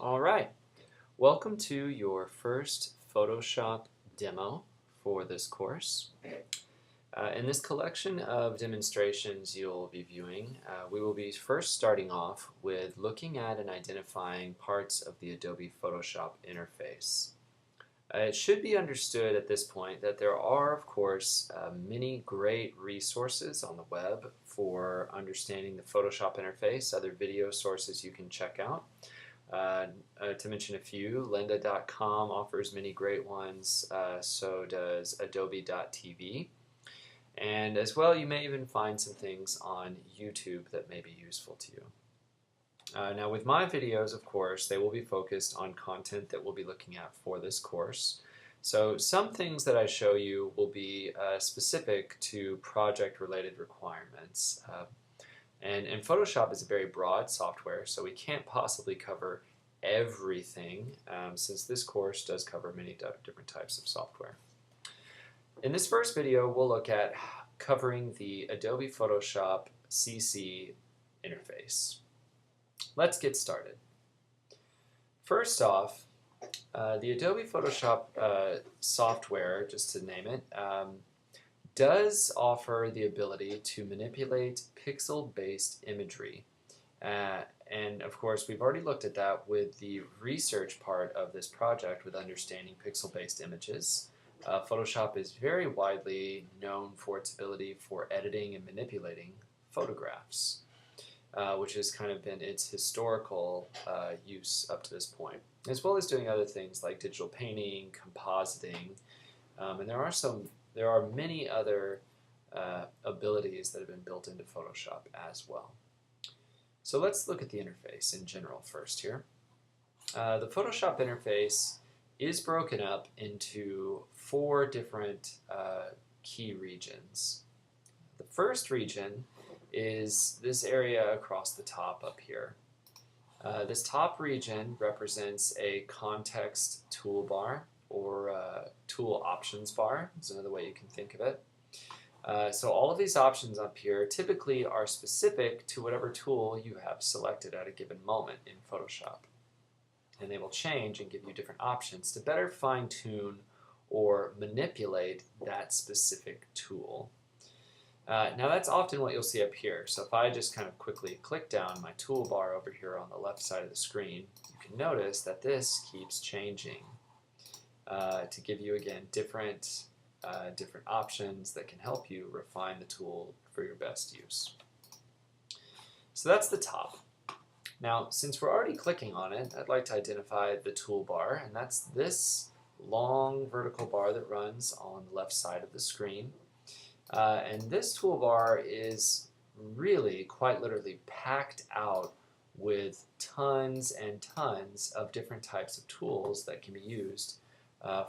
All right, welcome to your first Photoshop demo for this course. In this collection of demonstrations you'll be viewing, we will be first starting off with looking at and identifying parts of the Adobe Photoshop interface. It should be understood at this point that there are, of course, many great resources on the web for understanding the Photoshop interface, other video sources you can check out. To mention a few, lynda.com offers many great ones, so does adobe.tv. And as well, you may even find some things on YouTube that may be useful to you. Now with my videos, of course, they will be focused on content that we'll be looking at for this course. So some things that I show you will be specific to project-related requirements. And Photoshop is a very broad software, so we can't possibly cover everything since this course does cover many different types of software. In this first video, we'll look at covering the Adobe Photoshop CC interface. Let's get started. First off, the Adobe Photoshop software, just to name it, does offer the ability to manipulate pixel-based imagery. And of course, we've already looked at that with the research part of this project with understanding pixel-based images. Photoshop is very widely known for its ability for editing and manipulating photographs, which has kind of been its historical use up to this point, as well as doing other things like digital painting, compositing, and there are many other abilities that have been built into Photoshop as well. So let's look at the interface in general first here. The Photoshop interface is broken up into 4 different key regions. The first region is this area across the top up here. This top region represents a context toolbar or tool options bar is another way you can think of it. So all of these options up here typically are specific to whatever tool you have selected at a given moment in Photoshop. And they will change and give you different options to better fine-tune or manipulate that specific tool. Now that's often what you'll see up here. So if I just kind of quickly click down my toolbar over here on the left side of the screen, you can notice that this keeps changing to give you, again, different options that can help you refine the tool for your best use. So that's the top. Now, since we're already clicking on it, I'd like to identify the toolbar, and that's this long vertical bar that runs on the left side of the screen. And this toolbar is really, quite literally, packed out with tons and tons of different types of tools that can be used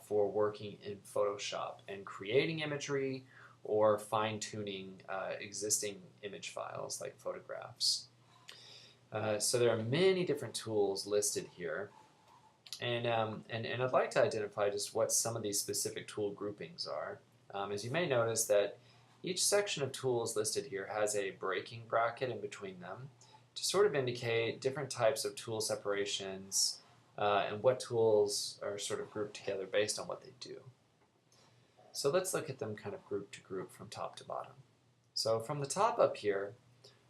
for working in Photoshop and creating imagery or fine-tuning existing image files like photographs. So there are many different tools listed here, and I'd like to identify just what some of these specific tool groupings are. As you may notice that each section of tools listed here has a breaking bracket in between them to sort of indicate different types of tool separations and what tools are sort of grouped together based on what they do. So let's look at them kind of group to group from top to bottom. So from the top up here,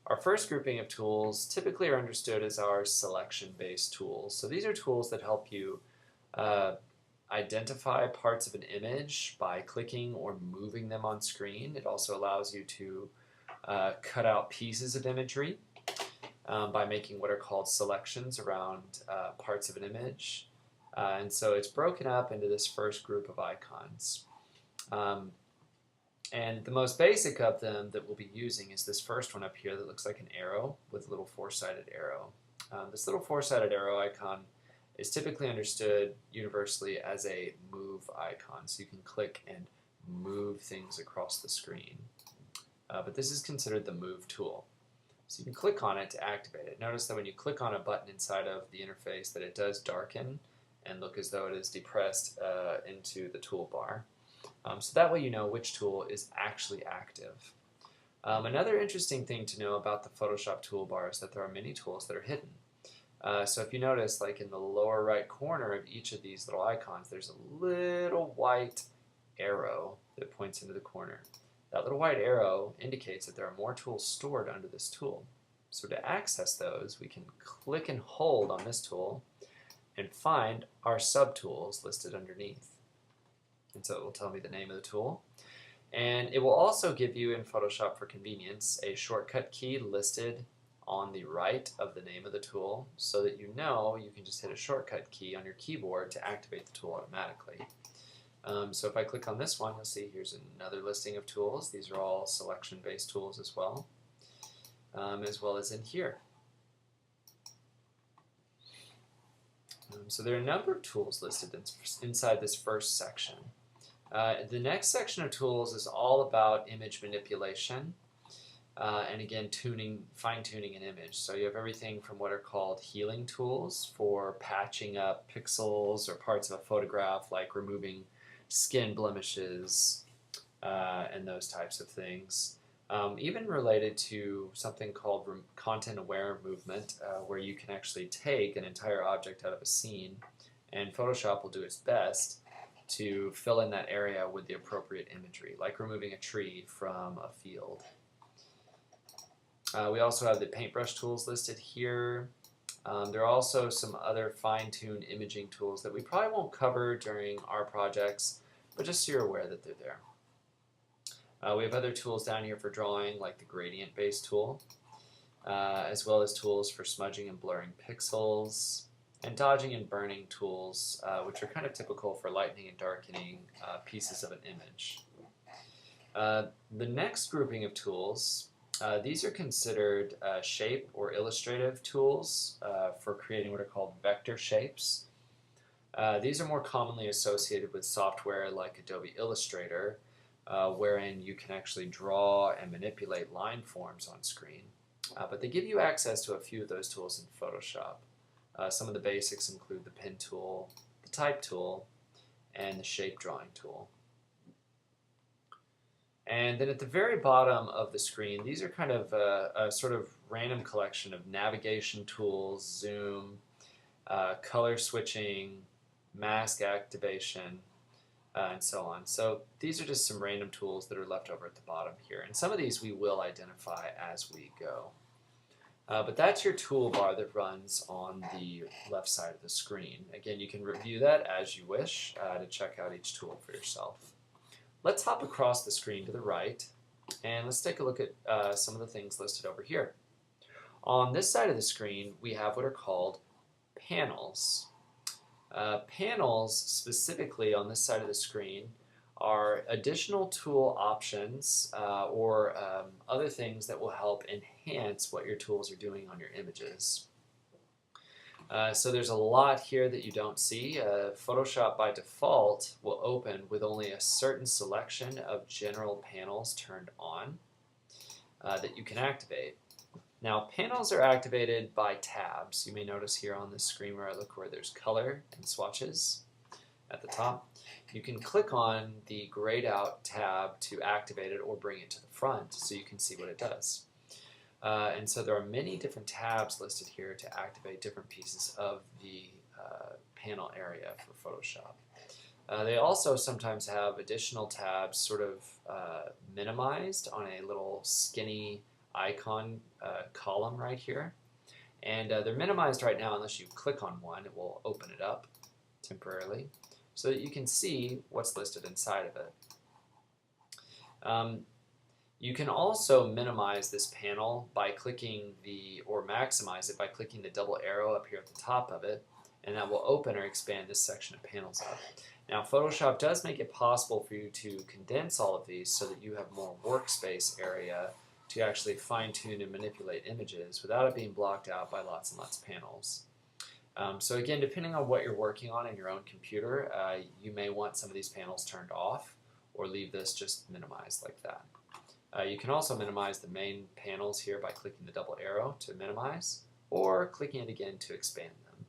our first grouping of tools typically are understood as our selection-based tools. So these are tools that help you identify parts of an image by clicking or moving them on screen. It also allows you to cut out pieces of imagery by making what are called selections around parts of an image. And so it's broken up into this first group of icons. And the most basic of them that we'll be using is this first one up here that looks like an arrow with a little 4-sided arrow. This little 4-sided arrow icon is typically understood universally as a move icon. So you can click and move things across the screen. But this is considered the move tool. So you can click on it to activate it. Notice that when you click on a button inside of the interface that it does darken and look as though it is depressed into the toolbar. So that way you know which tool is actually active. Another interesting thing to know about the Photoshop toolbar is that there are many tools that are hidden. So if you notice, like in the lower right corner of each of these little icons, there's a little white arrow that points into the corner. That little white arrow indicates that there are more tools stored under this tool. So to access those, we can click and hold on this tool and find our subtools listed underneath. And so it will tell me the name of the tool. And it will also give you, in Photoshop for convenience, a shortcut key listed on the right of the name of the tool, so that you know you can just hit a shortcut key on your keyboard to activate the tool automatically. So if I click on this one, you'll see here's another listing of tools. These are all selection-based tools as well as in here. So there are a number of tools listed inside this first section. The next section of tools is all about image manipulation and again fine-tuning an image. So you have everything from what are called healing tools for patching up pixels or parts of a photograph, like removing skin blemishes and those types of things. Even related to something called content-aware movement, where you can actually take an entire object out of a scene, and Photoshop will do its best to fill in that area with the appropriate imagery, like removing a tree from a field. We also have the paintbrush tools listed here. There are also some other fine-tuned imaging tools that we probably won't cover during our projects, but just so you're aware that they're there. We have other tools down here for drawing, like the gradient-based tool, as well as tools for smudging and blurring pixels, and dodging and burning tools, which are kind of typical for lightening and darkening pieces of an image. The next grouping of tools, these are considered shape or illustrative tools for creating what are called vector shapes. These are more commonly associated with software like Adobe Illustrator, wherein you can actually draw and manipulate line forms on screen. But they give you access to a few of those tools in Photoshop. Some of the basics include the pen tool, the type tool, and the shape drawing tool. And then at the very bottom of the screen, these are kind of a sort of random collection of navigation tools, zoom, color switching, mask activation, and so on. So these are just some random tools that are left over at the bottom here. And some of these we will identify as we go. But that's your toolbar that runs on the left side of the screen. Again, you can review that as you wish to check out each tool for yourself. Let's hop across the screen to the right, and let's take a look at some of the things listed over here. On this side of the screen, we have what are called panels. Panels, specifically on this side of the screen, are additional tool options or other things that will help enhance what your tools are doing on your images. So there's a lot here that you don't see. Photoshop by default will open with only a certain selection of general panels turned on that you can activate. Now, panels are activated by tabs. You may notice here on this screen where I look where there's color and swatches at the top. You can click on the grayed out tab to activate it or bring it to the front so you can see what it does. And so there are many different tabs listed here to activate different pieces of the panel area for Photoshop. They also sometimes have additional tabs sort of minimized on a little skinny icon column right here. And they're minimized right now unless you click on one. It will open it up temporarily so that you can see what's listed inside of it. You can also minimize this panel by clicking or maximize it by clicking the double arrow up here at the top of it, and that will open or expand this section of panels up. Now, Photoshop does make it possible for you to condense all of these so that you have more workspace area to actually fine-tune and manipulate images without it being blocked out by lots and lots of panels. So again, depending on what you're working on in your own computer, you may want some of these panels turned off or leave this just minimized like that. You can also minimize the main panels here by clicking the double arrow to minimize or clicking it again to expand them.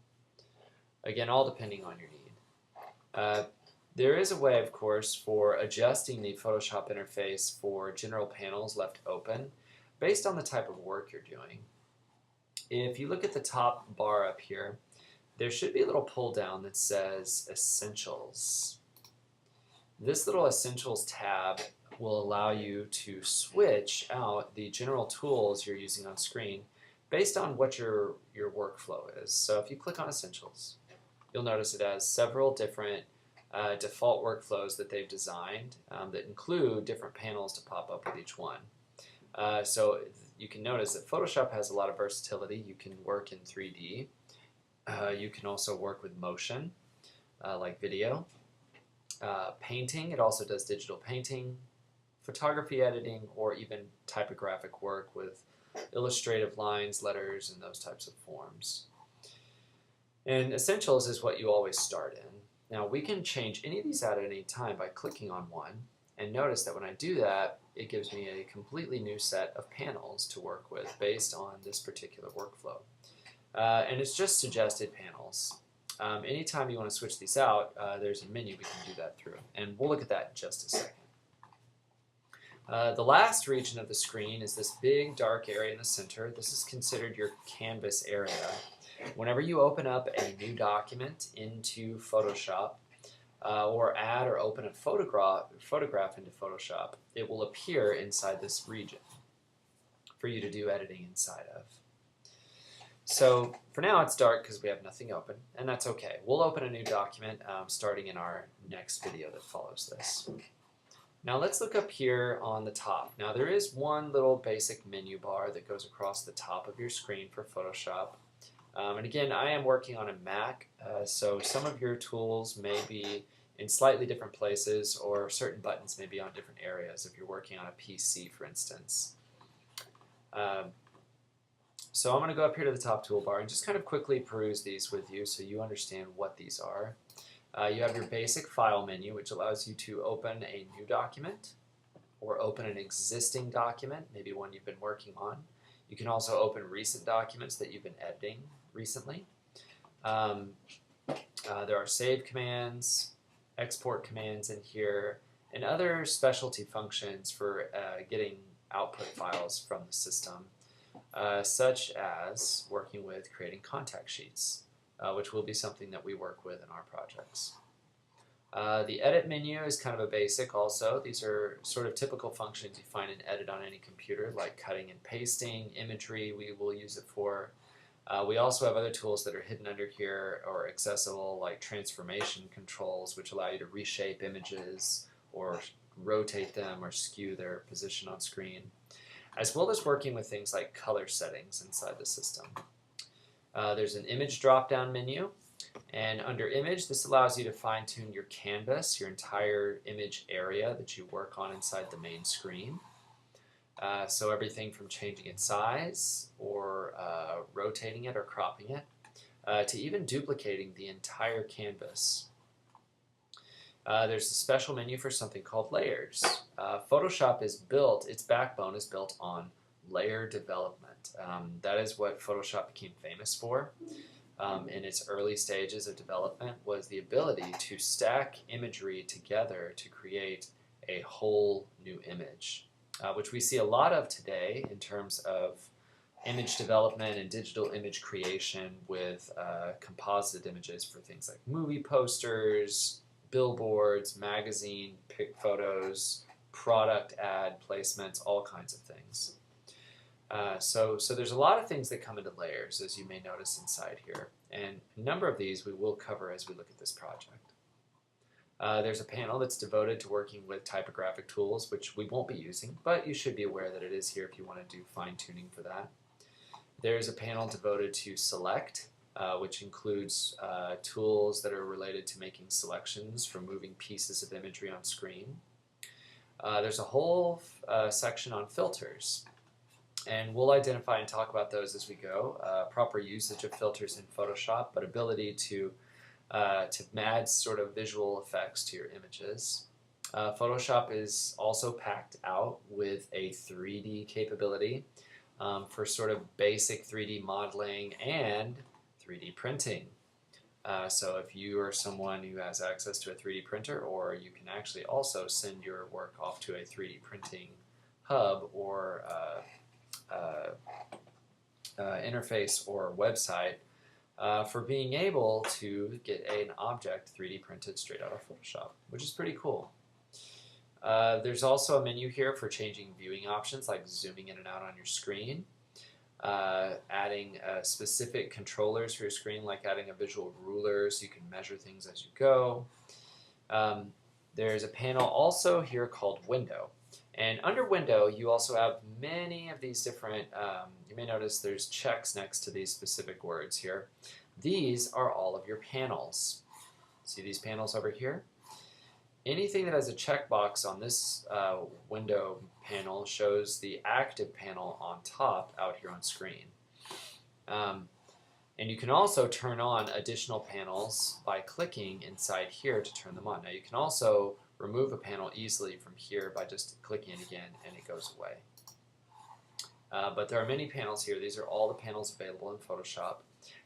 Again, all depending on your need. There is a way, of course, for adjusting the Photoshop interface for general panels left open based on the type of work you're doing. if you look at the top bar up here, there should be a little pull down that says Essentials. This little Essentials tab will allow you to switch out the general tools you're using on screen based on what your workflow is. So if you click on Essentials, you'll notice it has several different default workflows that they've designed that include different panels to pop up with each one. So you can notice that Photoshop has a lot of versatility. You can work in 3D. You can also work with motion, like video. Painting, it also does digital painting, photography editing, or even typographic work with illustrative lines, letters, and those types of forms. And Essentials is what you always start in. Now we can change any of these out at any time by clicking on one, and notice that when I do that, it gives me a completely new set of panels to work with based on this particular workflow. And it's just suggested panels. Anytime you want to switch these out, there's a menu we can do that through, and we'll look at that in just a second. The last region of the screen is this big dark area in the center. This is considered your canvas area. Whenever you open up a new document into Photoshop, or add or open a photograph into Photoshop, it will appear inside this region for you to do editing inside of. So for now it's dark because we have nothing open, and that's okay. We'll open a new document starting in our next video that follows this. Now let's look up here on the top. Now there is one little basic menu bar that goes across the top of your screen for Photoshop. And again, I am working on a Mac, so some of your tools may be in slightly different places, or certain buttons may be on different areas if you're working on a PC, for instance. So I'm going to go up here to the top toolbar and just kind of quickly peruse these with you so you understand what these are. You have your basic file menu, which allows you to open a new document or open an existing document, maybe one you've been working on. You can also open recent documents that you've been editing recently. There are save commands, export commands in here, and other specialty functions for getting output files from the system, such as working with creating contact sheets, which will be something that we work with in our projects. The edit menu is kind of a basic also. These are sort of typical functions you find in edit on any computer, like cutting and pasting, imagery we will use it for. We also have other tools that are hidden under here or accessible, like transformation controls, which allow you to reshape images or rotate them or skew their position on screen, as well as working with things like color settings inside the system. There's an image drop-down menu, and under image, this allows you to fine-tune your canvas, your entire image area that you work on inside the main screen. So everything from changing its size or rotating it or cropping it to even duplicating the entire canvas. There's a special menu for something called layers. Photoshop is built, its backbone is built on layer development. That is what Photoshop became famous for in its early stages of development, was the ability to stack imagery together to create a whole new image, which we see a lot of today in terms of image development and digital image creation with composite images for things like movie posters, billboards, magazine photos, product ad placements, all kinds of things. So there's a lot of things that come into layers, as you may notice inside here, and a number of these we will cover as we look at this project. There's a panel that's devoted to working with typographic tools, which we won't be using, but you should be aware that it is here if you want to do fine-tuning for that. There's a panel devoted to select, which includes tools that are related to making selections for moving pieces of imagery on screen. There's a whole section on filters, and we'll identify and talk about those as we go. Proper usage of filters in Photoshop, but ability to add sort of visual effects to your images. Photoshop is also packed out with a 3D capability for sort of basic 3D modeling and 3D printing. So if you are someone who has access to a 3D printer, or you can actually also send your work off to a 3D printing hub or interface or website for being able to get an object 3D printed straight out of Photoshop, which is pretty cool. There's also a menu here for changing viewing options like zooming in and out on your screen, adding specific controllers for your screen like adding a visual ruler so you can measure things as you go. There's a panel also here called Window. And under Window, you also have many of these different, you may notice there's checks next to these specific words here. These are all of your panels. See these panels over here? Anything that has a checkbox on this window panel shows the active panel on top out here on screen. And you can also turn on additional panels by clicking inside here to turn them on. Now you can also remove a panel easily from here by just clicking it again and it goes away. But there are many panels here. These are all the panels available in Photoshop.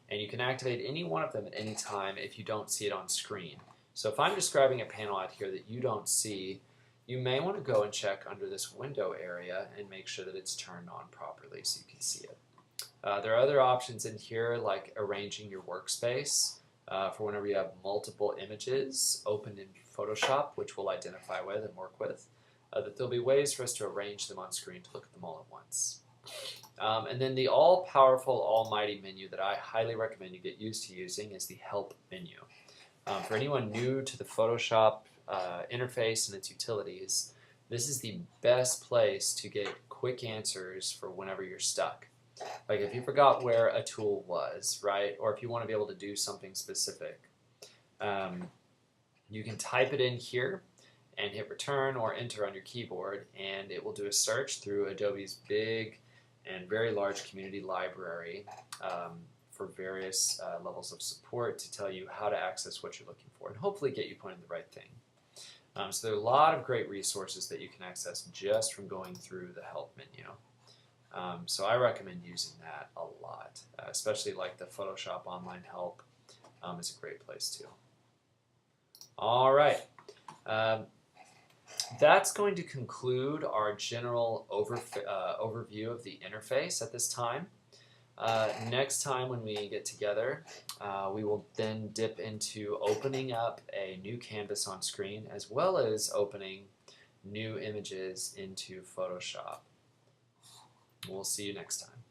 And you can activate any one of them at any time if you don't see it on screen. So if I'm describing a panel out here that you don't see, you may want to go and check under this window area and make sure that it's turned on properly so you can see it. There are other options in here like arranging your workspace for whenever you have multiple images opened in Photoshop, which we'll identify with and work with, that there'll be ways for us to arrange them on screen to look at them all at once. And then the all-powerful, almighty menu that I highly recommend you get used to using is the Help menu. For anyone new to the Photoshop interface and its utilities, this is the best place to get quick answers for whenever you're stuck. Like if you forgot where a tool was, right? Or if you want to be able to do something specific. You can type it in here and hit return or enter on your keyboard and it will do a search through Adobe's big and very large community library for various levels of support to tell you how to access what you're looking for and hopefully get you pointed the right thing. So there are a lot of great resources that you can access just from going through the Help menu. So I recommend using that a lot, especially like the Photoshop Online Help is a great place too. All right. That's going to conclude our general overview of the interface at this time. Next time when we get together, we will then dip into opening up a new canvas on screen as well as opening new images into Photoshop. We'll see you next time.